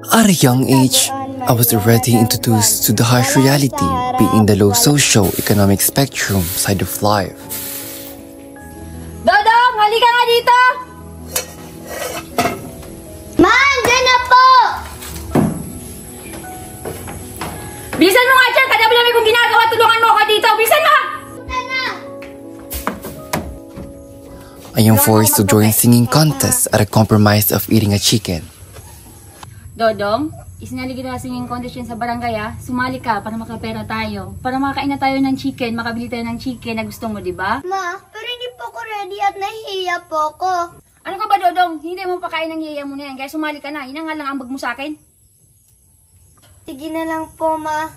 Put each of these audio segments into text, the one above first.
At a young age, I was already introduced to the harsh reality being the low socio-economic spectrum side of life. Dodong! Halika nga dito! Ma, andyan na po! Bilisan mo nga dyan! Kadami-dami kong ginagawa! Tulungan mo ako dito! Bilisan mo! I am forced to join singing contests at a compromise of eating a chicken. Dodong, isinali kita singing contest yun sa barangay ha. Sumali ka para makapera tayo. Para makakain na tayo ng chicken, makabili tayo ng chicken na gusto mo, di ba? Ma, pero hindi po ako ready at nahihiya po ako. Ano ka ba, Dodong? Hindi mo pakain ng yaya mo na yan, kaya sumali ka na. Yun nga lang ambag mo sa akin. Sige na lang po, Ma.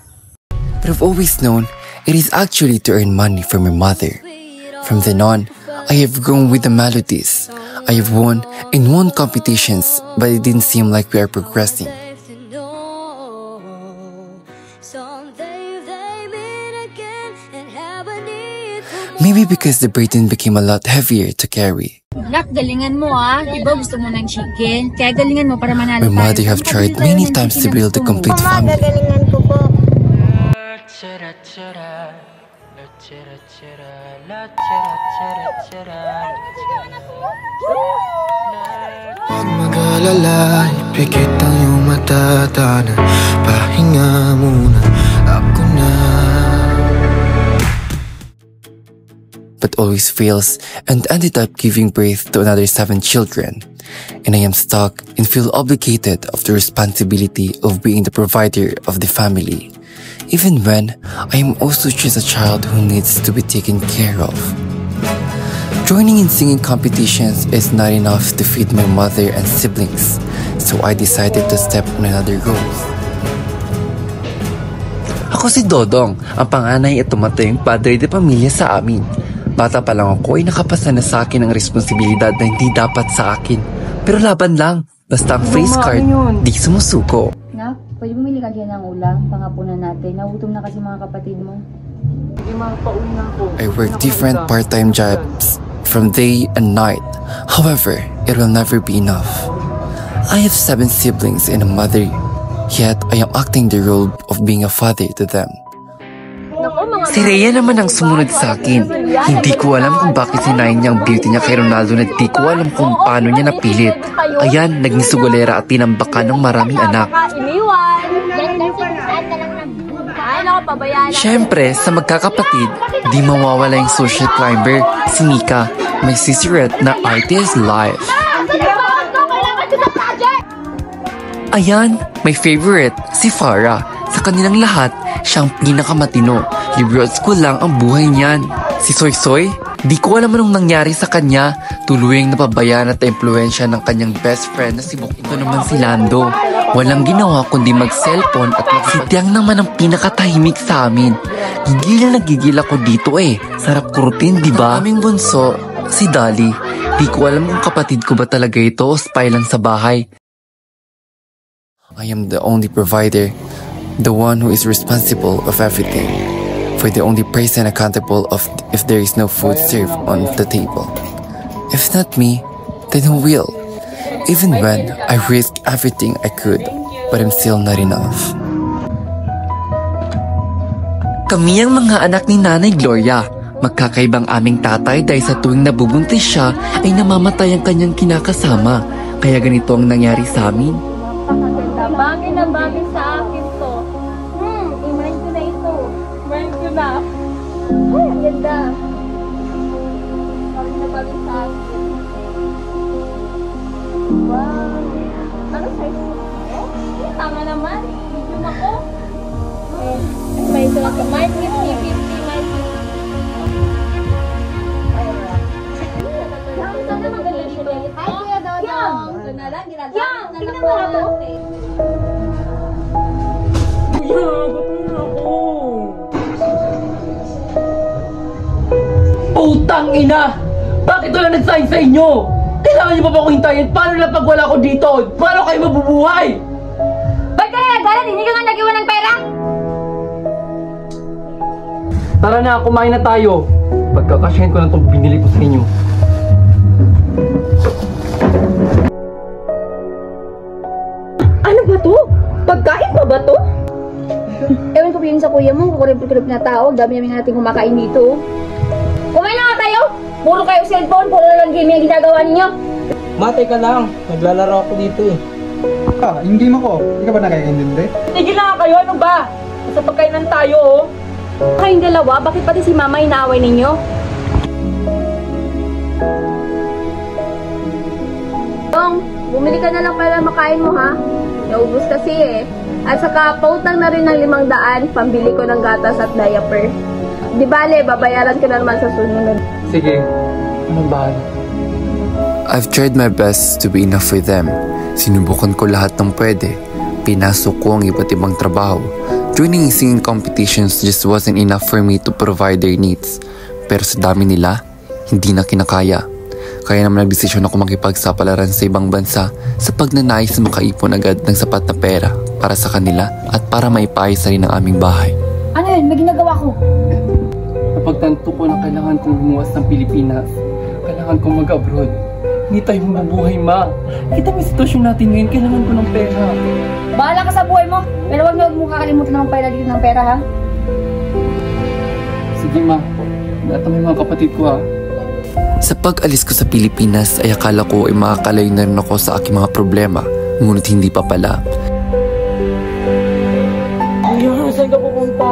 But I've always known it is actually to earn money from my mother. From then on, I have grown with the melodies. I have won and won competitions, but it didn't seem like we are progressing. Maybe because the burden became a lot heavier to carry. Nak, galingan mo ha. Diba gusto mo ng chicken? Kaya galingan mo para manalo tayo. My mother have tried many times to build a complete Ma, family. gagalingan ko po. Huwag mag-alala, ipikit ang iyong mata, tanan. Pahinga muna, ako na. But always fails and ended up giving birth to another 7 children. And I am stuck and feel obligated of the responsibility of being the provider of the family. Even when I am also just a child who needs to be taken care of. Joining in singing competitions is not enough to feed my mother and siblings, so I decided to step on another goal. Ako si Dodong, ang panganay at tumatayong padre de pamilya sa amin. Bata pa lang ako ay nakapasa na sa akin ang responsibilidad na hindi dapat sa akin. Pero laban lang, basta ang face card, di sumusuko. Nak, pwede bumili ka dyan ng ulam, pangapunan natin. Nagutom na kasi mga kapatid mo. I work different part-time jobs from day and night. However, it will never be enough. I have 7 siblings and a mother, yet I am acting the role of being a father to them. Si Rhea naman ang sumunod sa akin. Hindi ko alam kung bakit sinayin niya ang beauty niya kay Ronaldo na di ko alam kung paano niya napilit. Ayan, naging sugolera at tinambakan ng maraming anak. Siyempre, sa magkakapatid, di mawawala yung social climber, si Mika, may sisiret na artist life. Ayan, may favorite, si Farah. Sa kanilang lahat, siyang pinakamatino. Libre at school lang ang buhay niyan. Si Soy Soy, di ko alam anong nangyari sa kanya. Tuluyang napabayaan at impluensya ng kanyang best friend na si Bok. Ito naman si Lando. Walang ginawa kundi mag-cellphone at magsitiang naman ang pinakatahimik sa amin. Gigil na gigil ako dito eh. Sarap kurutin, di ba? Aming bunso, si Dali. Di ko alam kung kapatid ko ba talaga ito o spy lang sa bahay. I am the only provider, the one who is responsible of everything, for the only person accountable of if there is no food served on the table. If not me, then who will? Even when I risked everything I could, but I'm still not enough. Kami ang mga anak ni Nanay Gloria. Magkakaibang aming tatay dahil sa tuwing nabubuntis siya ay namamatay ang kanyang kinakasama. Kaya ganito ang nangyari sa amin. Bagay na bagay sa akin to. I-mind ko na ito. Mind ko na. Ay, ang ganda. Bagay na bagay sa akin. Wow. Ano size mo? Tama naman. Medium ako. May ito lang ka. Mind 50, 50, mind 50. Sana magaling siya dito. Ay, Kuya Dodong. Ito na lang. Ginagawa na lang po natin. Putang ina! Bakit wala nag-sign sa inyo? Kailangan niyo pa ba akong hintayin? Paano lang pag wala ko dito? Paano kayo mabubuhay? Ba't ka nagagalit? Hindi ka nga nag-iwan ng pera? Tara na, kumain na tayo. Pagkakasyahin ko lang itong binili ko sa inyo. Ano ba to? Pagkain pa ba to? Ewan ko yun sa kuya mo, kukurip-kurip na tao. Dami namin natin kumakain dito. Kumain na nga tayo! Puro kayo cellphone, puro lang game yung ginagawa ninyo. Matay ka lang. Naglalaro ako dito eh. Yung game ako. Hindi ka ba nakakaintindi? Tigil na kayo, ano ba? Sa pagkainan tayo, oh. Kayong dalawa, bakit pati si mama inaaway ninyo? Dong, bumili ka na lang para makain mo ha. Naubos kasi eh. At saka pautang na rin ng 500, pambili ko ng gatas at diaper. Di bale, babayaran ko na naman sa susunod. Sige, anong bahala? I've tried my best to be enough for them. Sinubukan ko lahat ng pwede. Pinasok ko ang iba't ibang trabaho. Joining in singing competitions just wasn't enough for me to provide their needs. Pero sa dami nila, hindi na kinakaya. Kaya naman nagdesisyon ako makipagsapalaran sa ibang bansa sa pagnanais na makaipon agad ng sapat na pera para sa kanila at para maipayos na rin ang aming bahay. Ano yun? May ginagawa ko. Napagtanto ko na kailangan kong lumuwas ng Pilipinas. Kailangan kong mag-abroad. Hindi tayo mabubuhay, ma. Kita mo yung sitwasyon natin ngayon, kailangan ko ng pera. Bahala ka sa buhay mo. Pero huwag mo kakalimutan ng pera dito ng pera ha. Sige, ma. Lahat ng mga kapatid ko, ha. Sa pag-alis ko sa Pilipinas ay akala ko ay makakalayo na rin ako sa aking mga problema. Ngunit hindi pa pala. Ayun, saan ka pupunta?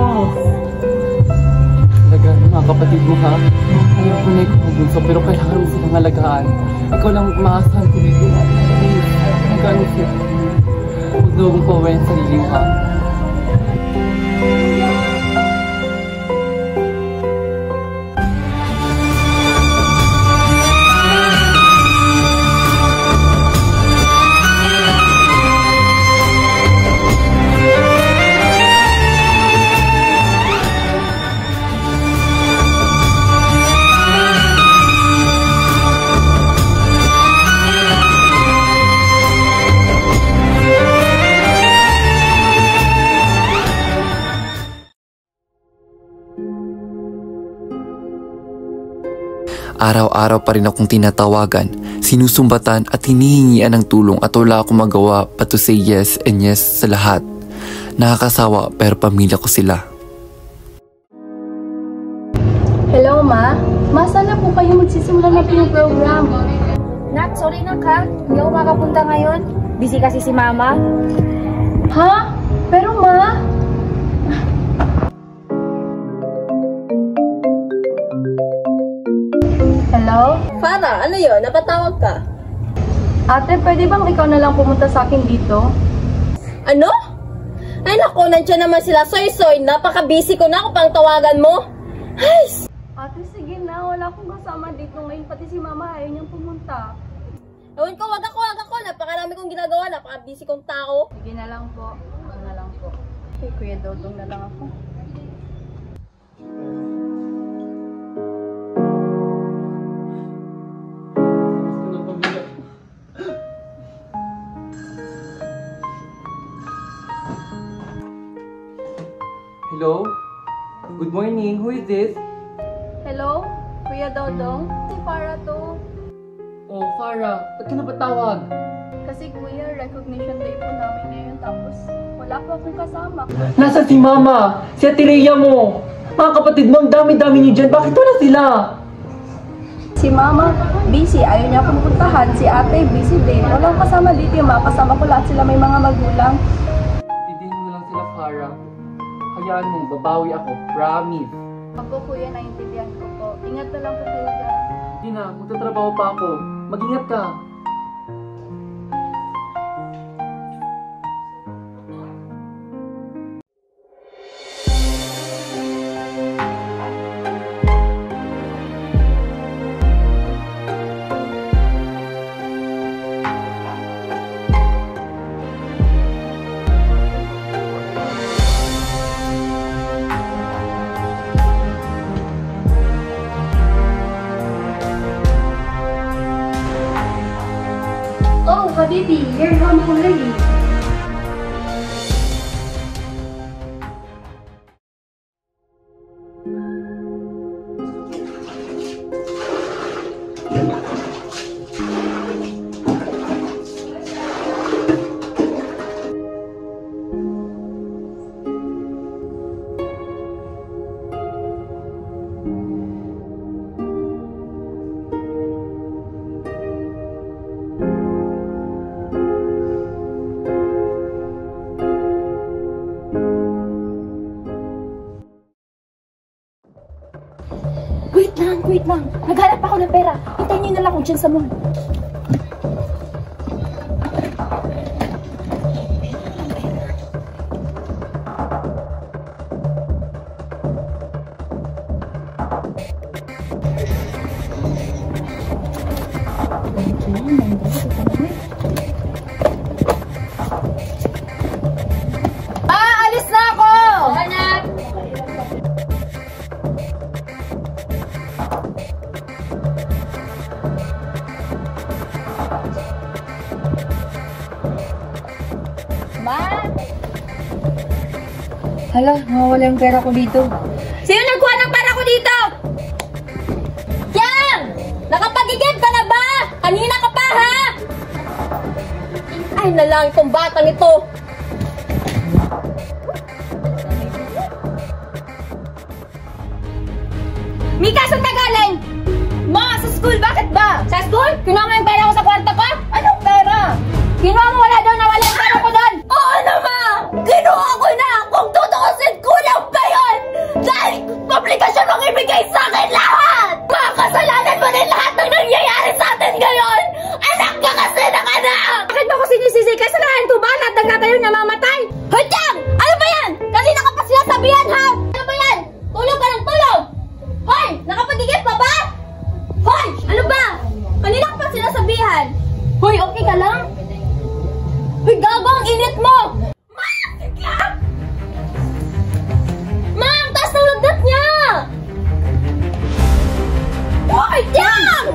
Talaga, mga kapatid mo, ha. Ayaw ko na ikubunso, pero kailangan mo silang alagaan. Ikaw lang maasahan ko dito. Please, hanggang siya. Huwag na huwag pawain ang sarili mo, ha. Araw-araw pa rin akong tinatawagan, sinusumbatan at hinihingian ng tulong at wala akong magawa but to say yes and yes sa lahat. Nakakasawa pero pamilya ko sila. Hello ma? Ma, sana po kayo magsisimula na po yung program. Nak, sorry nak ha. Hindi ako makapunta ngayon. Busy kasi si mama. Ha? Pero ma? Hello? Farah, ano yun? Napatawag ka? Ate, pwede bang ikaw na lang pumunta sa akin dito? Ano? Ay naku, nandiyan naman sila. Soy-soy, napaka-busy ko na. Ako pang tawagan mo. Ay! Ate, sige na. Wala akong kasama dito ngayon. Pati si mama ayaw niyang pumunta. Ewan ko, wag ako. Napakarami kong ginagawa. Napaka-busy kong tao. Sige na lang po. Ako na lang po. Kay Kuya Dodong na lang ako. Hello? Good morning. Who is this? Hello? Kuya Dodong? Si Farah to. Oh, Farah. Ba't ka napatawag? Kasi kuya, recognition day po namin ngayon. Tapos wala po akong kasama. Nasa si mama? Si Ate Rhea mo? Mga kapatid mo, ang dami-dami niyo dyan. Bakit wala sila? Si mama, busy. Ayaw niya akong puntahan. Si ate, busy din. Walang kasama dito. Yung mga kasama ko lahat sila may mga magulang. Tidihin mo lang sila, Farah. Hayaan mo, babawi ako. Promise. Ako kuya, naiintindihan ko po. Ingat na lang po kayo dyan. Hindi na, magtatrabaho pa ako. Mag-ingat ka. Oh, Habibi, you're home already. wait lang. Naghanap ako ng pera. Hintayin niyo na lang ako dyan sa mall. Alis na ako! Hanap! Ma! Hala, nawawala yung pera ko dito. Sino nagkuha ng pera ko dito? Yang! Nakapagigib ka na ba? Kanina ka pa, ha? Ay na lang itong batang ito. Mika, saan ka galing? Ma, sa school, bakit ba? Sa school? Kinuha mo yung pera ko sa kwarto ko? Anong pera? Kinuha mo, wala daw na wala yung pera ko doon. Oo na, ma! Kinuha ko na! Kung tutuusin, kulang pa yun! Dahil obligasyon mong ibigay sa akin lahat! Makakasalanan mo rin lahat ng nangyayari sa atin ngayon! Anak ka kasi ng anak! Bakit mo ko sinisisi? Kasalanan ko ba lahat ng natayo na mamatay? Hudyang! Ano ba yan? Kanina ka pa sila sabihan, ha? Ano ba yan? Tulog ka ng tulog! Hoy! Nakapagigip pa ba? Hoy! Ano ba? Kanina ka pa sila sabihan. Hoy, okay ka lang? Hoy, gago ang init mo! Ma! Sige! Ma! Ang taas ng lagnat niya! Hoy! Yang!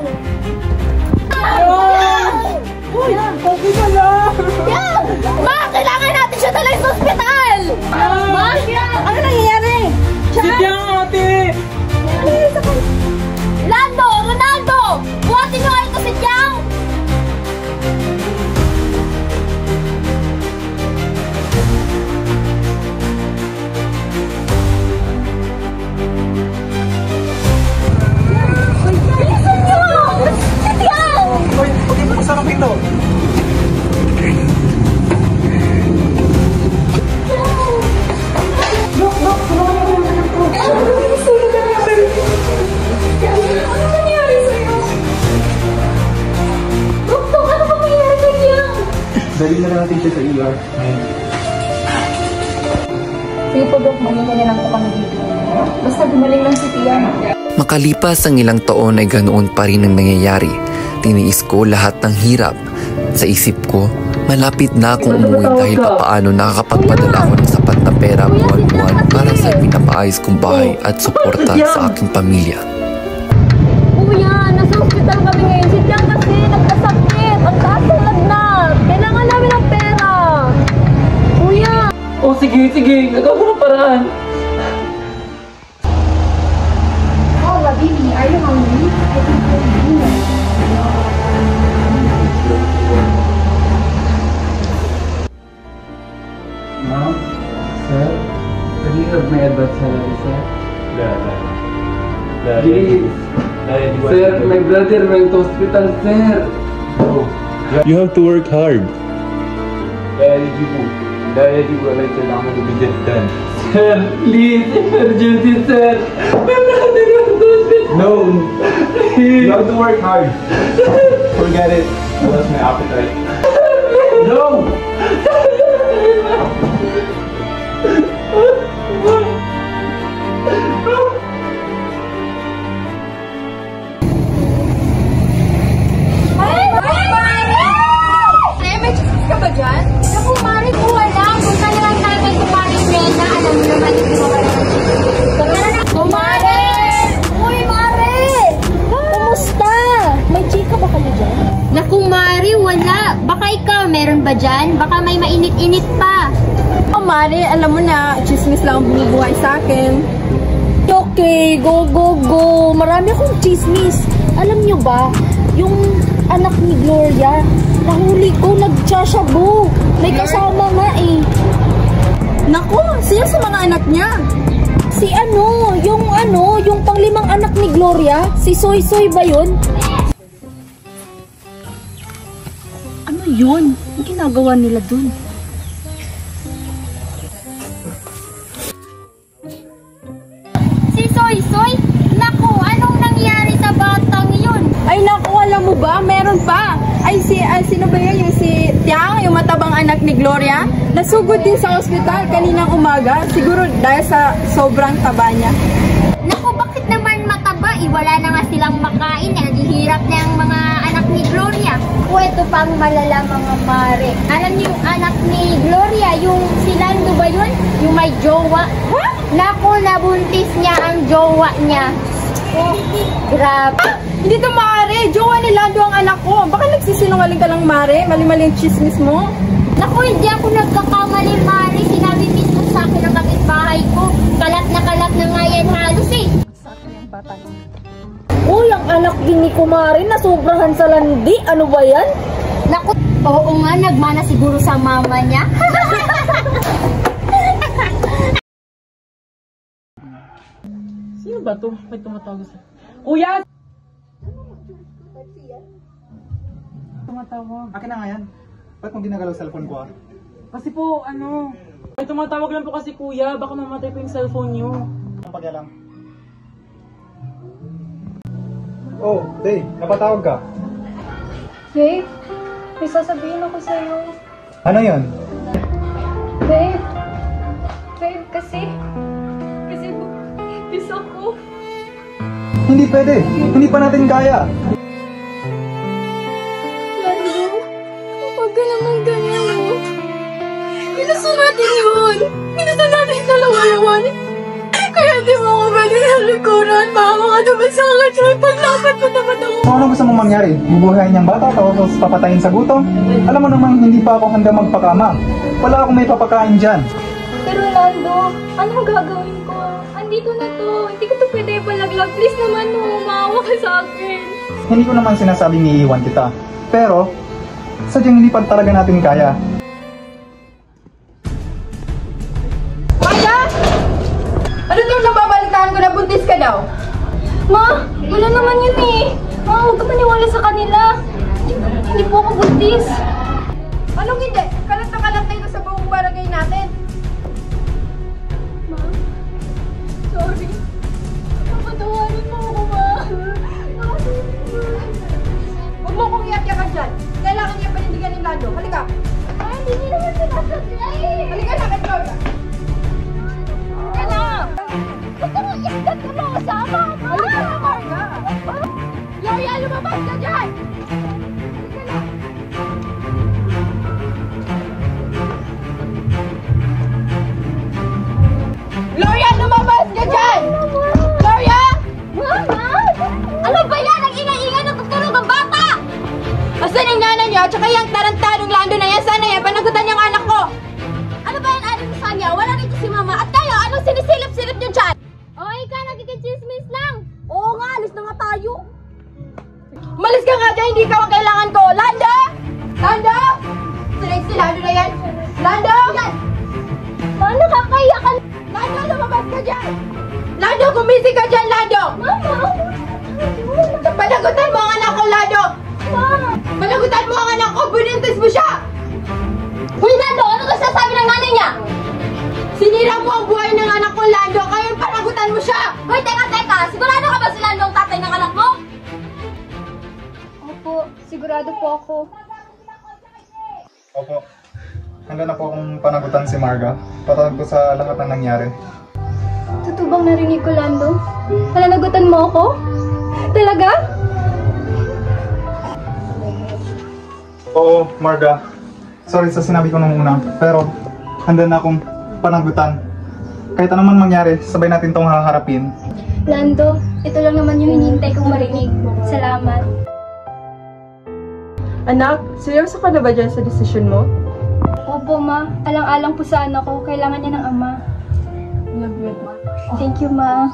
Uy! Okay ka lang! Yang! Ma! Kailangan natin siya talay sa ospital! Ma! Ano nangyayari? Si Tiang, ate! Lando! Ronaldo! Buhatin nyo ito si Tiang! Bilisan nyo! Si Tiang! Uy, huwag mo sa kapito. Dali na natin siya sa ER. Sige po, Dok. Mamaya na lang po kami dito. Basta gumaling lang si Tiang. Makalipas ang ilang taon ay ganoon pa rin ang nangyayari. Tiniis ko lahat ng hirap. Sa isip ko, malapit na akong umuwi dahil papaano nakakapagpadala ako ng sapat na pera buwan-buwan para sa pinapaayos kong bahay at suporta sa aking pamilya. Kuya, nasa hospital kami ngayon. Si Tiang kasi nagkasakit. Ang taas ng lagnat. Kailangan namin ng pera. Kuya! Oh, sige, sige. Nagawa ko ng paraan. Oh, Baby, are you hungry? I think you're dinner. Ma'am, sir, can you have my advance salary, sir? Please. Sir, my brother went to hospital, sir. You have to work hard. Sir, please, emergency, sir. My brother went to hospital. No, you have to work hard. Forget it. I lost my appetite. No! May chismis ka ba dyan? Naku, Mari, kung wala, punta na lang namin kung Mari Brenda. Alam mo naman, hindi mo ka naman chismis. Mari! Uy, Mari! Kumusta? May chika ba kayo dyan? Naku, Mari, wala. Baka ikaw, meron ba dyan? Baka may mainit-init pa. Oh, Mari, alam mo na, chismis lang ang bumubuhay sa akin. Okay, go, go, go. Marami akong chismis. Alam nyo ba, yung anak ni Gloria, nahuli ko, nagtsashabu. May kasama nga eh. Naku, sino sa mga anak niya? Si yung panglimang anak ni Gloria, si Soy Soy ba yun? Ano yun? Ang ginagawa nila dun? Si Soy Soy? Naku, anong nangyari Nagsugod din sa ospital kaninang umaga. Siguro dahil sa sobrang taba niya. Naku, bakit naman mataba? Wala na nga silang makain. Naghihirap na ang mga anak ni Gloria. O ito pang malala mga mare. Alam niyo yung anak ni Gloria, yung si Lando ba yun? Yung may jowa. What? Naku, nabuntis niya ang jowa niya. Oh, grabe. Hindi to maaari. Jowa ni Lando ang anak ko. Baka nagsisinungaling ka lang, Mare. Mali-mali yung chismis mo. Naku, hindi ako nagkakamali, Mare. Sinabi mismo sa akin ng kapitbahay ko. Kalat na nga yan halos eh. Uy, ang anak din ni Kumari na sobrahan sa landi. Ano ba yan? Naku, oo nga, nagmana siguro sa mama niya. Sino ba to? May tumatawag sa... Kuya! Tumatawag. Akin na nga yan. Ba't mo ginagalaw cellphone ko ah? Kasi po, may tumatawag lang po kasi kuya. Baka mamatay po yung cellphone nyo. Ang pagyalang. Oh, Day, napatawag ka. Babe, may sasabihin ako sa'yo. Ano yun? Babe, kasi buntis ako. Hindi pwede. Hindi pa natin kaya. Lando, huwag ka naman ganyan, no? Ginusto natin yun. Ginusto natin dalawa naman. Kaya di mo ako pwede nalikuran. Baka mga naman sa akin. Paglapat mo naman ako. Kung ano gusto mong mangyari? Bubuhayin niyang bata tapos papatayin sa gutom? Alam mo namang hindi pa ako handa magpakama. Wala akong may papakain dyan. Pero Lando, anong gagawin ko? Andito na to. Hindi ko to pwede palaglag. Please naman, no. Maawa ka sa akin. Hindi ko naman sinasabing iiwan kita. Pero, sadyang hindi pa talaga natin kaya. Maya! Ano itong nababalitaan ko na buntis ka daw? Ma, wala naman yun eh. Ma, huwag ka maniwala sa kanila. Hindi po ako buntis. Anong hindi? Kalat na kalat na ito sa buong barangay natin. Ma, sorry. Patawarin mo ako, ma. Huwag mo kong iyak-yakan dyan. Kailangan niya panindigan ni Lando. Halika. Ay, hindi naman sinasadya eh. Halika na, kay Gloria. Halika na. Gusto mo iyak ka mo kasama? Halika na, Marga. Gloria, lumabas ka dyan! Gloria, lumabas ka dyan! Gloria! Mama! Ano ba yan? Ang ingay-ingay na tutulog ang bata! Asan yung nanay niyo? Tsaka yung tarantadong Lando na yan. Sana yan, panagutan niyang anak ko. Ano ba yan, adik mo sa kanya? Wala rito si Mama. At kayo, anong sinisilip-silip niyo dyan? Oh, ikaw nagkikichismis lang. Oo nga, alis na nga tayo. Malis ka nga dyan, hindi ka ang kailangan ko. Lando! Lando! Sinay si Lando na yan. Lando! Yan! Ma, nakakaiyak ka. Lando, lumabas ka dyan! Lando, gumising ka dyan, Lando! Mama! Panagutan mo ang anak ko, Lando! Mama! Panagutan mo ang anak ko, bunintis mo siya! Uy, Lando, ano ka sasabi ng nanay niya? Sinira mo ang buhay ng anak ko, Lando, kaya panagutan mo siya! Hoy, teka! Sigurado ka ba si Lando ang tatay ng anak mo? Opo, sigurado po ako. Opo. Handa na po akong panagutan si Marga. Patawag ko sa lahat ng nangyari. Totoo bang narinig ko, Lando? Pananagutan mo ako? Talaga? Oo, Marga. Sorry sa sinabi ko nung una. Pero, handa na akong panagutan. Kahit anong man mangyari, sabay natin tong haharapin. Lando, ito lang naman yung hinihintay kong marinig. Salamat. Anak, seryoso ka na ba dyan sa desisyon mo? Opo, Ma. Alang-alang po sa anak ko. Kailangan niya ng ama. Love you. Thank you, Ma.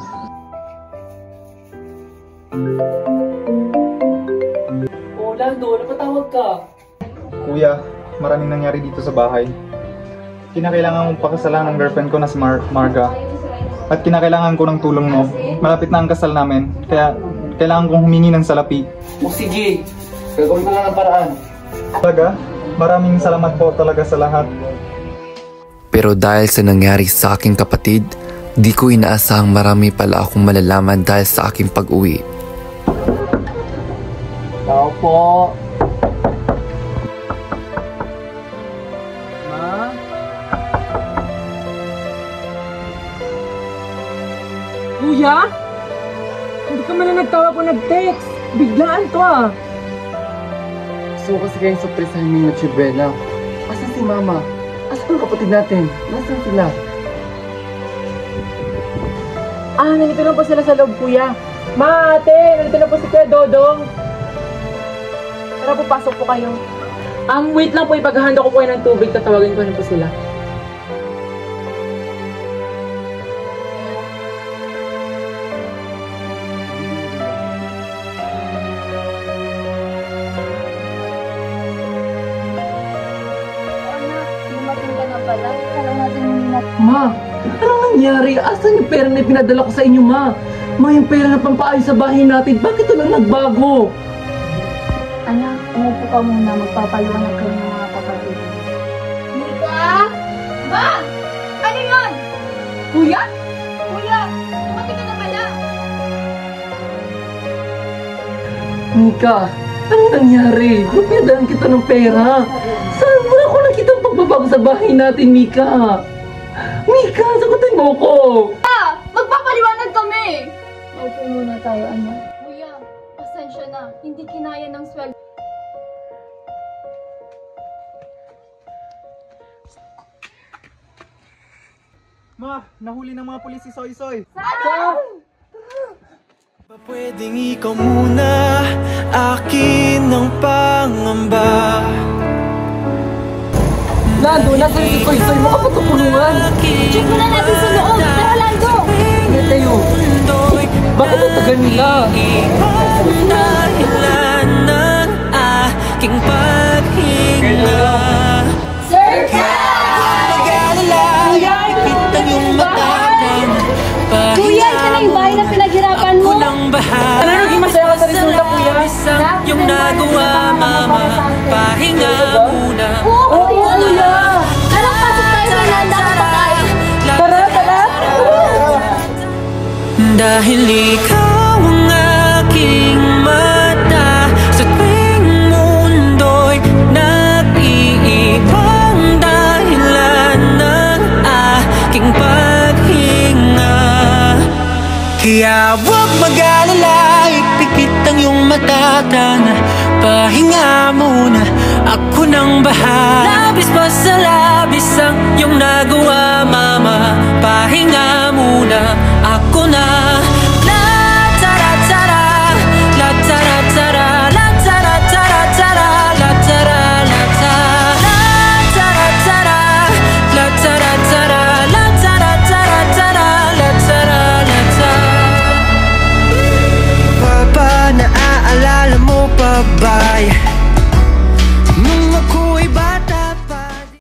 Oh, Lando, napatawag ka. Kuya, maraming nangyari dito sa bahay. Kinakailangan mong pakasalan ng girlfriend ko na si Marga. At kinakailangan ko ng tulong mo. Malapit na ang kasal namin. Kaya kailangan kong humingi ng salapi. O sige, gagawin ko lang ng paraan. Talaga, maraming salamat po talaga sa lahat. Pero dahil sa nangyari sa aking kapatid, di ko inaasahang marami pala akong malalaman dahil sa aking pag-uwi. Tao po. Ma? Kuya? Hindi ka man na nagtawag o nag-text. Biglaan to ah. Gusto ko kasi kayong surprisahin ni Noche Buena. Asan si Mama? Asan ang kapatid natin? Nasaan sila? Nandito lang po sila sa loob, kuya. Ma, ate, nandito lang po si Kuya Dodong. Tara po, pasok po kayo. Wait lang po, ipaghahanda ko po kayo ng tubig. Tatawagin ko na po sila. Ma, anong nangyari? Asan yung pera na pinadala ko sa inyo, Ma? Ma, yung pera na pampaayos sa bahay natin, bakit ito lang nagbago? Anak, umupo ka muna. Magpapaliwanag kayo ng mga kapatid. Mika? Ma! Ano yun? Kuya? Kuya, dumating ka na pala. Mika, anong nangyari? Napinadalan kita ng pera. Saan mo ako nakita ang pagbabago sa bahay natin, Mika? Mika, sagutin mo ko! Magpapaliwanag kami! Maupo muna tayo, anak. Kuya, pasensya na. Hindi kinaya ng sweldo. Ma, nahuli ng mga pulis si Soy Soy. Pwedeng ikaw muna, akin ang pangamba. Lando, nasa si Soy Soy mo kapag kapulungan? Check mo na natin sa loob! Tara, Lando! Hindi tayo. Bakit ang tagal nila? Dahilan ng aking paghinga. Sir! Mag-alala, ipitang yung mata. Kuya, ito na yung bahay na pinaghirapan mo. Ano naging masaya ka sa resulta, kuya? Yung nagawa, mama, pahinga muna. Oo, kuya! Tara, pasok tayo sa landa ka pa tayo. Tara! Dahil ikaw ang aking mata, sa tuwing mundo'y nag-iibang dahilan ng aking paghinga. Kaya huwag mag-alala, ipikit ang iyong mata, tana, pahinga muna, ako nang bahala. Labis pa sa labis ang iyong nagawa, mama, pahinga muna, ako na. La tara tara, la tara tara, la tara tara tara, la tara la tara, la tara tara, la tara tara, la tara tara tara, la tara la tara. Papa, naaalala mo pa ba?